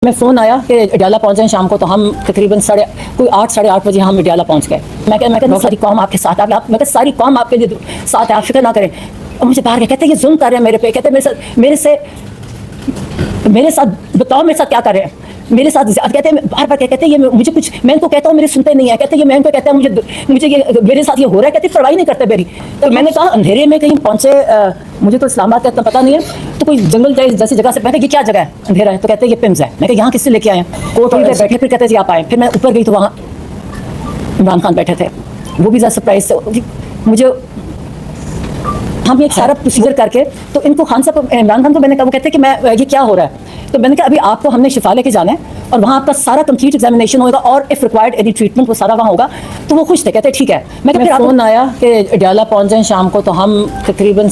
मैं फ़ोन आया कि अडियाला पहुंचे शाम को, तो हम तकरीबन कोई 8 साढ़े 8 बजे हम अडियाला पहुंच गए। मैं कहा सारी कौम आपके साथ है, मैं कहा सारी कौम आपके लिए साथ है, आप फिक्र ना करें। और मुझे बाहर कहते हैं ये जुल्म कर रहे हैं मेरे पे, कहते हैं मेरे साथ बताओ मेरे साथ क्या कर रहे हैं, मेरे साथ कहते हैं बार बार कहते हैं ये मुझे कुछ, मैं इनको कहता हूँ मेरे सुनते नहीं है, कहते हैं ये मैं इनको कहता हूँ मुझे ये मेरे साथ ये हो रहा है, कहते परवाही नहीं करते मेरी। तो मैंने कहा अंधेरे में कहीं पहुँचे, मुझे तो इस्लामाबाद का इतना पता नहीं है, तो कोई जंगल जैसी जगह से, मैं कहा ये क्या जगह है, अंधेरा है, तो कहते हैं ये पिम्स है। मैं कहा यहाँ किससे लेके आए हैं, कोर्ट में बैठे, फिर कहते जी आप आए। फिर मैं ऊपर गई तो वहाँ इमरान खान बैठे थे, वो भी ज़्यादा सरप्राइज से मुझे, हम एक सारा प्रोसीजर करके, तो इनको खान साहब इमरान खान को मैंने कहा, वो कहते हैं कि मैं ये क्या हो रहा है, तो मैंने कहा अभी आपको हमने शिफा लेके जाना है और वहाँ आपका सारा कंप्लीट एग्जामिनेशन होगा और इफ़ रिक्वायर्ड एनी ट्रीटमेंट वो सारा वहाँ होगा। तो वो खुश थे, कहते ठीक है। मैं फिर फ़ोन आया कि अडियाला पहुँच जाएँ शाम को, तो हम तकरीबन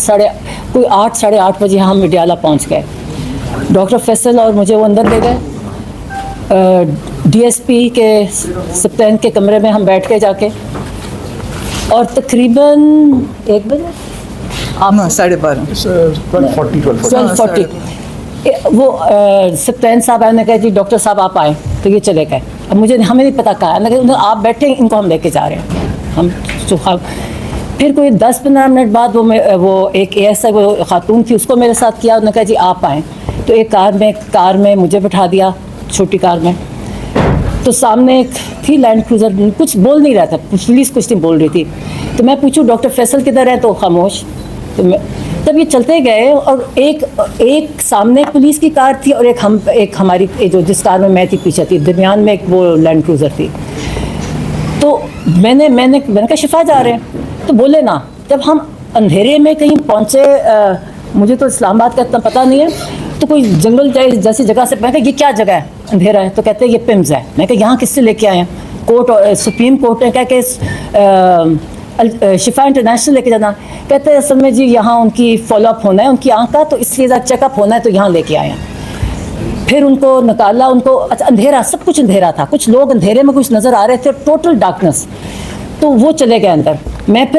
कोई 8 साढ़े 8 बजे हम अडियाला पहुँच गए। डॉक्टर फैसल और मुझे वो अंदर ले गए, DSP के सप्तान के कमरे में हम बैठ के जाके, और तकरीबन 1 बजे 12:40 वो सप्तान साहब आए, ने कहा जी डॉक्टर साहब आप आए, तो ये चले गए। अब हमें नहीं पता कहा, आप बैठे इनको हम लेके जा रहे हैं हम फिर कोई 10-15 मिनट बाद वो एक ASI वो खातून थी, उसको मेरे साथ किया, उन्होंने कहा जी आप आएँ। तो एक कार में मुझे बिठा दिया, छोटी कार में। तो सामने एक थी लैंड क्रूज़र, कुछ बोल नहीं रहा था, पुलिस कुछ नहीं बोल रही थी। तो मैं पूछूं डॉक्टर फैसल किधर है, तो खामोश। तो तब ये चलते गए और एक सामने पुलिस की कार थी और एक हमारी जो जिस कार में मैं थी पीछे थी, दरमियान में एक वो लैंड क्रूज़र थी। तो मैंने कहा शिफा जा रहे हैं, तो बोले ना। जब हम अंधेरे में कहीं पहुँचे, मुझे तो इस्लामाबाद का इतना पता नहीं है, तो कोई जंगल जैसी जगह से, मैं कहा ये क्या जगह है, अंधेरा है, तो कहते हैं ये पिम्स है। मैं कहा यहाँ किससे लेके आए हैं, कोर्ट सुप्रीम कोर्ट ने कहा कि शिफा इंटरनेशनल लेके जाना। कहते हैं असल में जी यहाँ उनकी फॉलोअप होना है, उनकी आँख का, तो इसलिए चेकअप होना है, तो यहाँ लेके आए हैं। फिर उनको निकाला, उनको अच्छा अंधेरा, सब कुछ अंधेरा था, कुछ लोग अंधेरे में कुछ नज़र आ रहे थे, टोटल डार्कनेस। तो वो चले गए अंदर।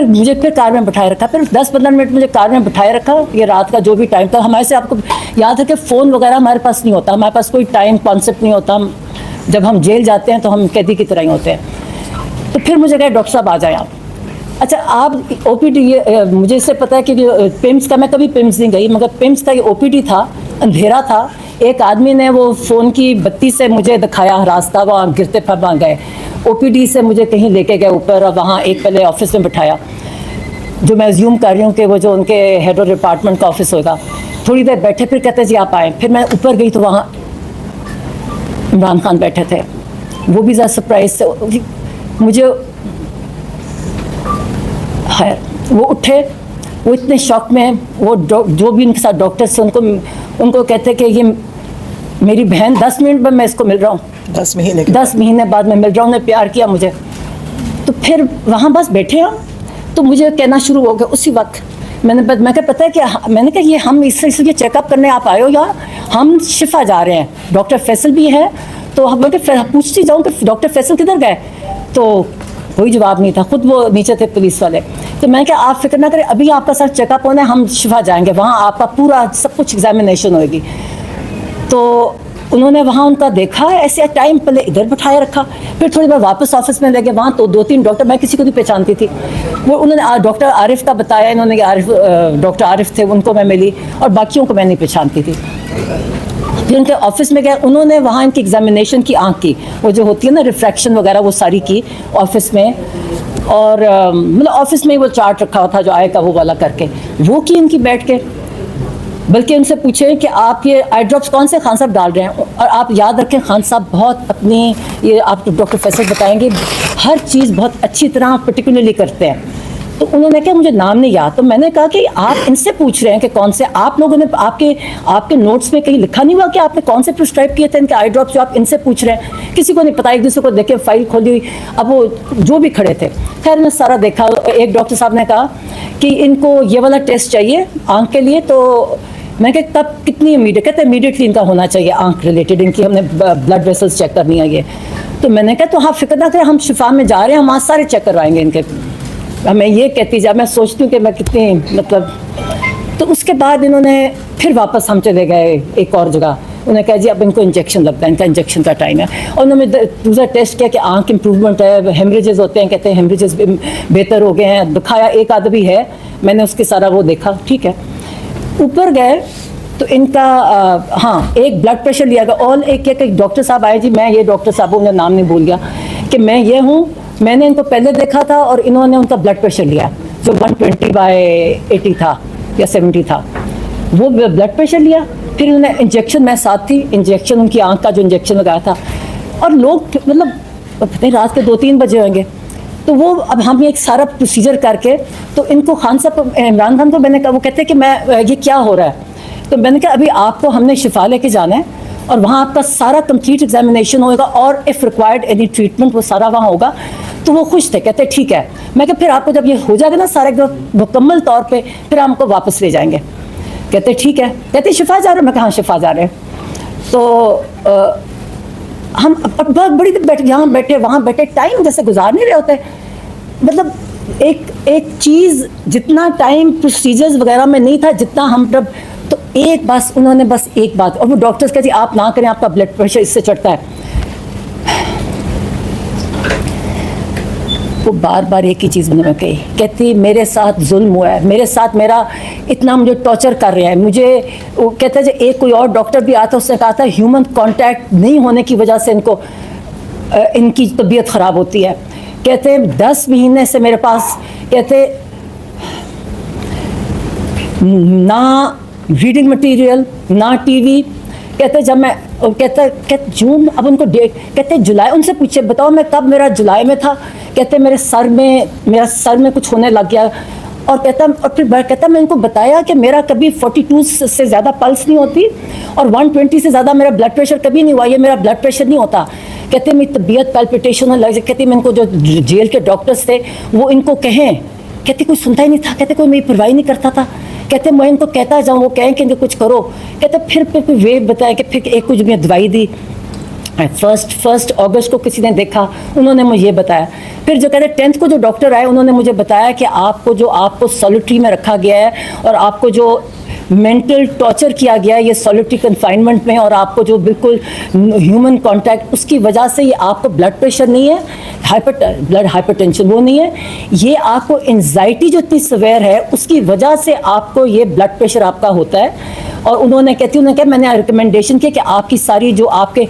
मुझे फिर कार में बिठाए रखा, फिर 10-15 मिनट मुझे कार में बिठाए रखा। ये रात का जो भी टाइम था, हमारे से आपको याद है कि फ़ोन वगैरह हमारे पास नहीं होता, हमारे पास कोई टाइम कॉन्सेप्ट नहीं होता। जब हम जेल जाते हैं तो हम कैदी की तरह ही होते हैं। तो फिर मुझे कहे डॉक्टर साहब आ जाएँ आप। अच्छा आप OPD, ये मुझे इससे पता है कि पिम्स का, मैं कभी पिम्स नहीं गई, मगर पिम्स का ये OPD था, अंधेरा था। एक आदमी ने वो फ़ोन की बत्ती से मुझे दिखाया रास्ता, वहाँ गिरते फिर वहाँ गए। OPD से मुझे कहीं लेके गए ऊपर, और वहाँ एक पहले ऑफिस में बिठाया, जो मैं अज्यूम कर रही हूँ कि वो जो उनके हेड ऑफ डिपार्टमेंट का ऑफिस होगा। थोड़ी देर बैठे, फिर कहते जी आप आए। फिर मैं ऊपर गई तो वहाँ इमरान खान बैठे थे, वो भी ज़्यादा सरप्राइज से मुझे है। वो उठे, वो इतने शौक में, वो जो भी उनके साथ डॉक्टर्स थे उनको कहते कि ये मेरी बहन, 10 मिनट में मैं इसको मिल रहा हूँ, 10 महीने बाद मैं मिल रहा हूँ, ने प्यार किया मुझे। तो फिर वहाँ बस बैठे हम, तो मुझे कहना शुरू हो गया उसी वक्त। मैं क्या पता है कि मैंने कहा ये हम इसलिए चेकअप करने आप आए हो या हम शिफा जा रहे हैं, डॉक्टर फैसल भी है। तो मैं पूछती जाऊँ कि डॉक्टर फैसल किधर गए, तो कोई जवाब नहीं था, खुद वो नीचे थे पुलिस वाले। तो मैं क्या आप फिक्र ना करें, अभी आपका साथ चेकअप होना है, हम शिफा जाएंगे, वहाँ आपका पूरा सब कुछ एग्जामिनेशन होगी। तो उन्होंने वहाँ उनका देखा, ऐसे टाइम पहले इधर बिठाए रखा, फिर थोड़ी बार वापस ऑफिस में ले गए। वहाँ तो 2-3 डॉक्टर, मैं किसी को नहीं पहचानती थी, वो उन्होंने डॉक्टर आरिफ का बताया, इन्होंने डॉक्टर आरिफ थे, उनको मैं मिली, और बाकियों को मैं नहीं पहचानती थी। फिर उनके ऑफिस में गए, उन्होंने वहाँ इनकी एग्जामिनेशन की, आँख की वो जो होती है ना रिफ्रैक्शन वगैरह, वो सारी की ऑफिस में। और मतलब ऑफिस में ही वो चार्ट रखा हुआ था जो आएगा वो वाला करके, वो की इनकी बैठ के। बल्कि उनसे पूछे कि आप ये आई ड्रॉप्स कौन से खान साहब डाल रहे हैं। और आप याद रखें खान साहब बहुत अपनी, ये आप डॉक्टर फैसल बताएंगे, हर चीज़ बहुत अच्छी तरह पर्टिकुलरली करते हैं। तो उन्होंने कहा मुझे नाम नहीं याद। तो मैंने कहा कि आप इनसे पूछ रहे हैं कि कौन से, आप लोगों ने आपके नोट्स में कहीं लिखा नहीं हुआ कि आपने कौन से प्रिस्क्राइब किए थे इनके आई ड्रॉप्स, जो आप इनसे पूछ रहे हैं। किसी को नहीं पता, एक दूसरे को देखे, फाइल खोली हुई। अब वो जो भी खड़े थे, खैर मैं सारा देखा। एक डॉक्टर साहब ने कहा कि इनको ये वाला टेस्ट चाहिए आँख के लिए। तो मैं कहा तब कितनी इमीडिएट, कहते इमीडिएटली इनका होना चाहिए आँख रिलेटेड, इनकी हमने ब्लड वेसल्स चेक करनी है ये। तो मैंने कहा तो हाँ फिक्र ना करें, हम शिफा में जा रहे हैं, हम वहाँ सारे चेक करवाएंगे इनके। मैं ये कहती जा, मैं सोचती हूँ कि मैं कितनी मतलब। तो उसके बाद इन्होंने फिर वापस हम चले गए एक और जगह, उन्होंने कहा जी अब इनको इंजेक्शन लगता है, इनका इंजेक्शन का टाइम है। और उन्होंने दूसरा टेस्ट किया कि आँख इंप्रूवमेंट है, हेमरेजेस होते हैं, कहते हैं हेमरेजेस बेहतर हो गए हैं, दिखाया एक आध भी है, मैंने उसके सारा वो देखा, ठीक है। ऊपर गए तो इनका हाँ एक ब्लड प्रेशर लिया गया। और एक डॉक्टर साहब आए जी, मैं ये डॉक्टर साहब उन्हें नाम नहीं भूल गया कि मैं ये हूँ, मैंने इनको पहले देखा था और इन्होंने उनका ब्लड प्रेशर लिया जो 120/80 था या 70 था, वो ब्लड प्रेशर लिया। फिर उन्होंने इंजेक्शन, मैं साथ थी, इंजेक्शन उनकी आँख का जो इंजेक्शन लगाया था। और लोग मतलब पता नहीं रात के 2-3 बजे होंगे, तो वो अब हम एक सारा प्रोसीजर करके तो इनको खान साहब, इमरान खान को मैंने कहा, वो कहते हैं कि मैं ये क्या हो रहा है। तो मैंने कहा अभी आपको हमने शिफा लेके जाना है और वहाँ आपका सारा कंप्लीट एग्जामिनेशन होगा और इफ़ रिक्वायर्ड एनी ट्रीटमेंट वो सारा वहाँ होगा। तो वो खुश थे, कहते ठीक है। मैं कहा फिर आपको जब ये हो जाएगा ना सारा एकदम मुकम्मल तौर पे, फिर हमको वापस ले जाएंगे। कहते ठीक है। कहते शिफा जा रहे हो? मैं कहा हाँ शिफा जा रहे हैं। तो हम बहुत बड़ी बैठ, यहाँ बैठे वहाँ बैठे, टाइम जैसे गुजार नहीं रहे होते। मतलब एक चीज़ जितना टाइम प्रोसीजर्स वगैरह में नहीं था जितना हम तब, तो एक बस उन्होंने बस एक बात, और वो डॉक्टर्स कहते आप ना करें, आपका ब्लड प्रेशर इससे चढ़ता है। वो बार बार एक ही चीज़ उन्होंने कही, कहती मेरे साथ जुल्म हुआ है, मेरे साथ मेरा इतना मुझे टॉर्चर कर रहे हैं मुझे। वो कहते हैं एक कोई और डॉक्टर भी आता, उसने कहा था ह्यूमन कांटेक्ट नहीं होने की वजह से इनको इनकी तबीयत ख़राब होती है। कहते 10 महीने से मेरे पास, कहते ना रीडिंग मटेरियल ना टीवी। कहते जब मैं कहते जून, अब उनको डेट, कहते जुलाई, उनसे पूछे बताओ मैं कब, मेरा जुलाई में था। कहते मेरे सर में कुछ होने लग गया। और कहता, और फिर कहता मैं इनको बताया कि मेरा कभी 42 से ज़्यादा पल्स नहीं होती और 120 से ज़्यादा मेरा ब्लड प्रेशर कभी नहीं हुआ, ये मेरा ब्लड प्रेशर नहीं होता। कहते मेरी तबीयत पैल्पिटेशन लग जाती। कहती मैं इनको जो जेल के डॉक्टर्स थे वो इनको कहें, कहते कोई सुनता ही नहीं था। कहते कोई मेरी परवाही नहीं करता था। कहते मैं इनको कहता जाऊँ, वो कहें कि कुछ करो। कहते फिर कोई वे बताया कि फिर एक कुछ मैं दवाई दी। फर्स्ट अगस्त को किसी ने देखा, उन्होंने मुझे ये बताया। फिर जो कहते 10th को जो डॉक्टर आए उन्होंने मुझे बताया कि आपको सॉलिटरी में रखा गया है और आपको जो मेंटल टॉर्चर किया गया है ये सॉलिटरी कन्फाइनमेंट में, और आपको जो बिल्कुल ह्यूमन कांटेक्ट, उसकी वजह से ये आपको ब्लड प्रेशर नहीं है, ब्लड हाइपरटेंशन वो नहीं है, ये आपको एंजाइटी जो इतनी सवेयर है उसकी वजह से आपको ये ब्लड प्रेशर आपका होता है। और उन्होंने कहा मैंने रिकमेंडेशन किया कि आपकी सारी जो आपके,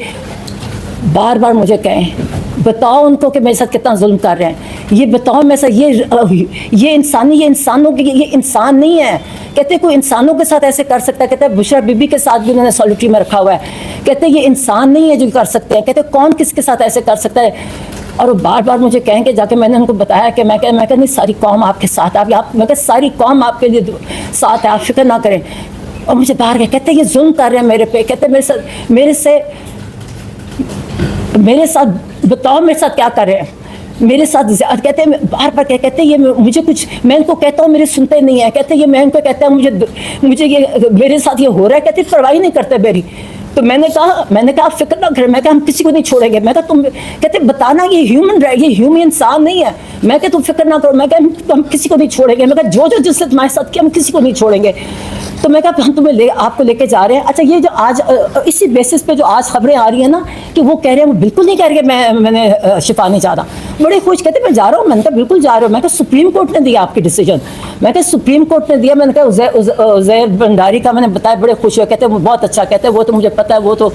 बार बार मुझे कहें बताओ उनको कि मेरे साथ कितना जुल्म कर रहे हैं, ये बताओ मेरे साथ ये इंसानी, ये इंसानों की, ये इंसान नहीं है। कहते कोई इंसानों के साथ ऐसे कर सकता है। कहते बुशरा बीबी के साथ भी उन्होंने सॉलिटरी में रखा हुआ है। कहते ये इंसान नहीं है जो कर सकते हैं। कहते कौन किसके साथ ऐसे कर सकता है। और वो बार बार मुझे कहेंगे, जाके मैंने उनको बताया कि मैं कह नहीं सारी कौम आपके साथ, आप मैं कह सारी कौम आपके लिए साथ है, आप फिक्र ना करें। और मुझे बाहर गए, कहते ये जुल्म कर रहे हैं मेरे पे। कहते मेरे साथ बताओ मेरे साथ क्या कर रहे हैं, मेरे साथ कहते हैं बार बार कहते हैं ये मुझे कुछ, मैं इनको कहता हूँ मेरे सुनते नहीं है। कहते ये मैं इनको कहता हूँ मुझे ये मेरे साथ ये हो रहा है। कहते परवाही नहीं करते मेरी। तो मैंने कहा आप फिक्र ना करें, मैं कहा हम किसी को नहीं छोड़ेंगे। मैं कहा तुम, कहते बताना ये ह्यूमन इंसान नहीं है। मैं कहा तुम फिक्र ना करो, मैं कहा हम किसी को नहीं छोड़ेंगे। मैं कहा जो जिससे तुम्हारे साथ किया हम किसी को नहीं छोड़ेंगे। तो मैं कहा हम आपको लेके जा रहे हैं। अच्छा ये जो आज इसी बेसिस पे जो आज खबरें आ रही है ना कि वो कह रहे हैं, वो बिल्कुल नहीं कह रहे मैंने शिफा नहीं जा रहा, बड़े खुश कहते मैं जा रहा हूँ। मैंने कहा बिल्कुल जा रहा हूँ। मैं कहा सुप्रीम कोर्ट ने दिया आपकी डिसीजन, मैं कहा सुप्रीम कोर्ट ने दिया। मैंने कहा उज़ैर भंडारी का मैंने बताया, बड़े खुश हुए। कहते वो बहुत अच्छा, कहते वो तो मुझे पता है, वो तो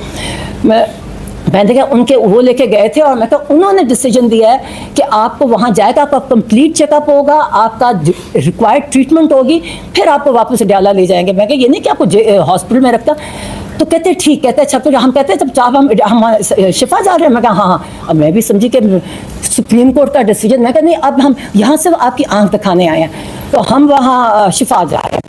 मैंने कहा उनके वो लेके गए थे। और मैं कहा उन्होंने डिसीजन दिया है कि आपको वहाँ जाएगा, आपका कंप्लीट चेकअप होगा, आपका रिक्वायर्ड ट्रीटमेंट होगी, फिर आपको वापस डाला ले जाएंगे। मैं कहा ये नहीं कि आपको हॉस्पिटल में रखता। तो कहते ठीक, कहते अच्छा। फिर हम कहते जब हम शिफा जा रहे हैं। मैं कहा हाँ। अब मैं भी समझी कि सुप्रीम कोर्ट का डिसीजन। मैं कहा नहीं, अब हम यहाँ से आपकी आंख दिखाने आए हैं, तो हम वहाँ शिफा जा रहे हैं।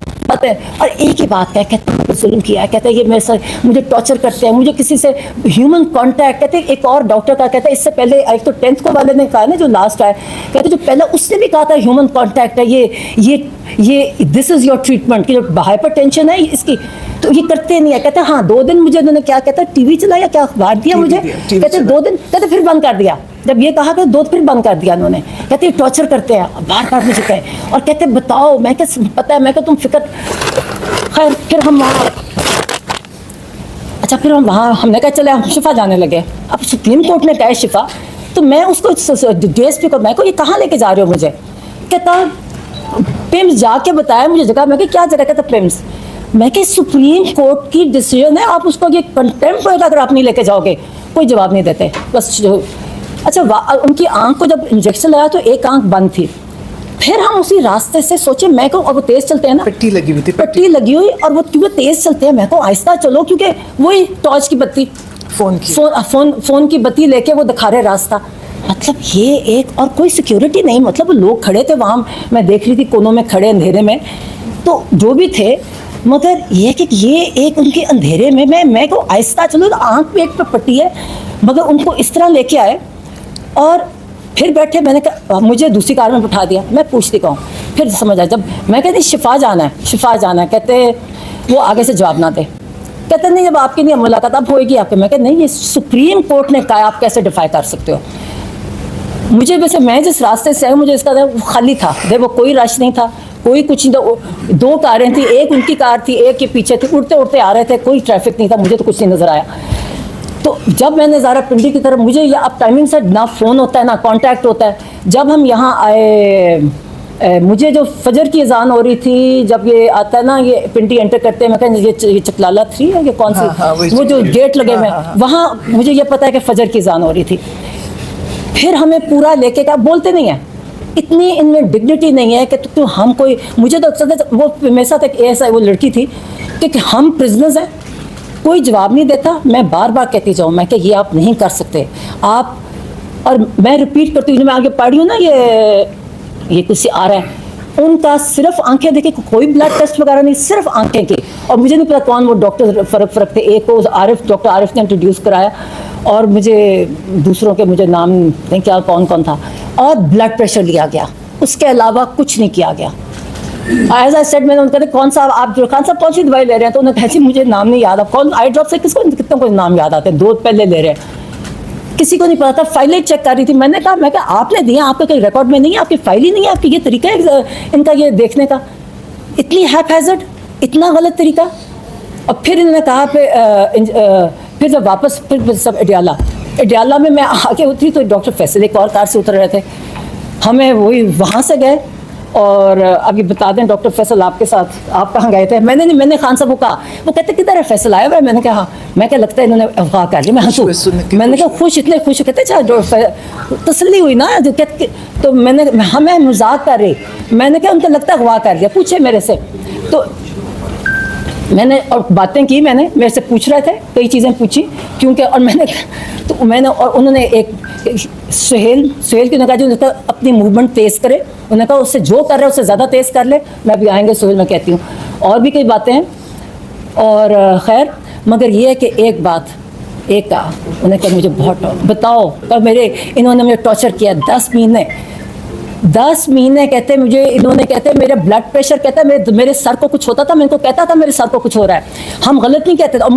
और एक ही बात कहते जुल्म किया है, कहते ये मेरे साथ मुझे टॉर्चर करते हैं, मुझे किसी से ह्यूमन कांटेक्ट। कहते एक और डॉक्टर का कहता है इससे पहले एक तो 10th को वाले ने कहा ना जो लास्ट आया, कहते जो पहले उसने भी कहा था ह्यूमन कांटेक्ट है, ये दिस इज योर ट्रीटमेंट की जो हाइपरटेंशन है इसकी, तो ये करते नहीं है। कहते हाँ 2 दिन मुझे उन्होंने क्या कहता टीवी चलाया, क्या अखबार दिया मुझे, कहते 2 दिन, कहते फिर बंद कर दिया। जब ये कहा कि 2 फिर बंद कर दिया उन्होंने। कहते टॉर्चर करते हैं, बार बार मुझे कहें। और कहते बताओ, मैं क्या पता है, मैं क्या तुम फिक्र। खैर फिर हम अच्छा फिर हम वहाँ हमने कहा चले हम शिफा जाने लगे। अब सुप्रीम कोर्ट ने कहा शिफा, तो मैं उसको डीएसपी को, मैं को ये कहाँ लेके जा रहे हो मुझे? कहता पिम्स जाके बताया मुझे जगह। मैं क्या जगह? कहता पिम्स। मैं कि सुप्रीम कोर्ट की डिसीजन है, आप उसको ये कंटेम्प्ट होगा अगर आप नहीं लेके जाओगे। कोई जवाब नहीं देते बस। अच्छा उनकी आंख को जब इंजेक्शन लगाया तो एक आंख बंद थी। फिर हम उसी रास्ते से सोचे, मैं को, और वो तेज चलते हैं ना, पट्टी लगी हुई थी, पट्टी लगी हुई, और वो क्योंकि तेज चलते हैं, मैं को आहिस्ता चलो, क्योंकि वही टॉर्च की बत्ती, फोन की बत्ती लेके वो दिखा रहे रास्ता। मतलब ये एक, और कोई सिक्योरिटी नहीं, मतलब लोग खड़े थे वहाँ, मैं देख रही थी कोनों में खड़े अंधेरे में, तो जो भी थे, मगर ये कि ये एक उनके अंधेरे में मैं को आहिस्ता चलो, आंख पे एक पे पट्टी है, मगर उनको इस तरह लेके आए और फिर बैठे। मैंने कहा मुझे दूसरी कार में बिठा दिया। मैं पूछती कहूँ, फिर समझ आया, जब मैं कहती शिफा जाना है, शिफा जाना है, कहते वो आगे से जवाब ना दे, कहते नहीं जब आपकी नहीं मुलाकात अब होएगी आपके। मैं कहते नहीं, ये सुप्रीम कोर्ट ने कहा, आप कैसे डिफाई कर सकते हो? मुझे वैसे, मैं जिस रास्ते से आई मुझे इसका खाली था, देखो कोई रश नहीं था, कोई कुछ नहीं। दो कारें थी, एक उनकी कार थी, एक के पीछे थी, उड़ते उड़ते आ रहे थे, कोई ट्रैफिक नहीं था, मुझे तो कुछ नहीं नजर आया। तो जब मैंने ज़ारा पिंडी की तरफ, मुझे ये अब टाइमिंग से ना फ़ोन होता है ना कांटेक्ट होता है। जब हम यहाँ आए, मुझे जो फजर की अजान हो रही थी, जब ये आता है ना, ये पिंडी एंटर करते हैं, मैं कहूँ ये चकलाला 3 है, ये कौन सी, वो जो गेट लगे हुए हैं, वहाँ मुझे ये पता है कि फजर की अजान हो रही थी। फिर हमें पूरा लेके का बोलते नहीं है, इतनी इनमें डिग्निटी नहीं है कि तो हम कोई, मुझे तो अक्सर वो मेरे साथ एक ऐसा वो लड़की थी कि हम प्रिजनर्स हैं, कोई जवाब नहीं देता। मैं बार बार कहती जाऊँ, मैं कि ये आप नहीं कर सकते आप, और मैं रिपीट करती हूँ, मैं आगे पढ़ी हूँ ना, ये कुछ आ रहा है, उनका सिर्फ आंखें देखे, कोई ब्लड टेस्ट वगैरह नहीं, सिर्फ आंखें की। और मुझे नहीं पता कौन वो डॉक्टर फ़र्क थे, एक को डॉक्टर आरिफ ने इंट्रोड्यूस कराया, और मुझे दूसरों के मुझे नाम नहीं क्या कौन कौन था, और ब्लड प्रेशर लिया गया, उसके अलावा कुछ नहीं किया गया। एज आई सेड, मैंने उनका कौन सा आप जो खान साहब कौन सी दवाई ले रहे हैं, तो उन्होंने कहा मुझे नाम नहीं याद, अब कौन आई ड्रॉप से किसको कितने को नाम याद आते हैं, 2 पहले ले रहे हैं, किसी को नहीं पता था। फाइलें चेक कर रही थी, मैंने कहा आपने दिया, आपका कोई रिकॉर्ड में नहीं है, आपकी फाइल ही नहीं है, आपकी ये तरीका है इनका ये देखने का, इतनी हैपहैज़र्ड, इतना गलत तरीका। और फिर इन्होंने कहा फिर जब वापस फिर सब एडियाला में मैं आके उतरी तो डॉक्टर फैसल एक और कार से उतर रहे थे, हमें वही वहाँ से गए। और अभी बता दें डॉक्टर फैसल आपके साथ, आप कहाँ गए थे? मैंने खान साहब को कहा, वो कहते किधर है फैसल आया हुआ है? मैंने कहा मैं क्या लगता है इन्होंने अफवाह कर ली। मैं हंसू, मैंने कहा खुश, इतने खुश, कहते अच्छा तसल्ली हुई ना, जो कहते, तो मैं मजाक कर रही, मैंने क्या उनको लगता है अफवाह कर दिया, पूछे मेरे से। तो मैंने और बातें की, मैंने मेरे से पूछ रहे थे, कई चीज़ें पूछी क्योंकि, और मैंने और उन्होंने एक सुहेल की कहा जो अपनी मूवमेंट तेज़ करे, उन्होंने कहा उससे जो कर रहे हैं उससे ज़्यादा तेज़ कर ले। मैं भी आएंगे सुहेल, मैं कहती हूँ, और भी कई बातें हैं। और खैर, मगर ये है कि एक बात एक कहा, उन्होंने कहा मुझे बहुत बताओ, कब इन्होंने मुझे टॉर्चर किया 10 महीने कहते मुझे, इन्होंने कहते मेरा ब्लड प्रेशर, कहता मेरे सर को कुछ होता था, मैं इनको कहता था मेरे सर को कुछ हो रहा है, हम गलत नहीं कहते। और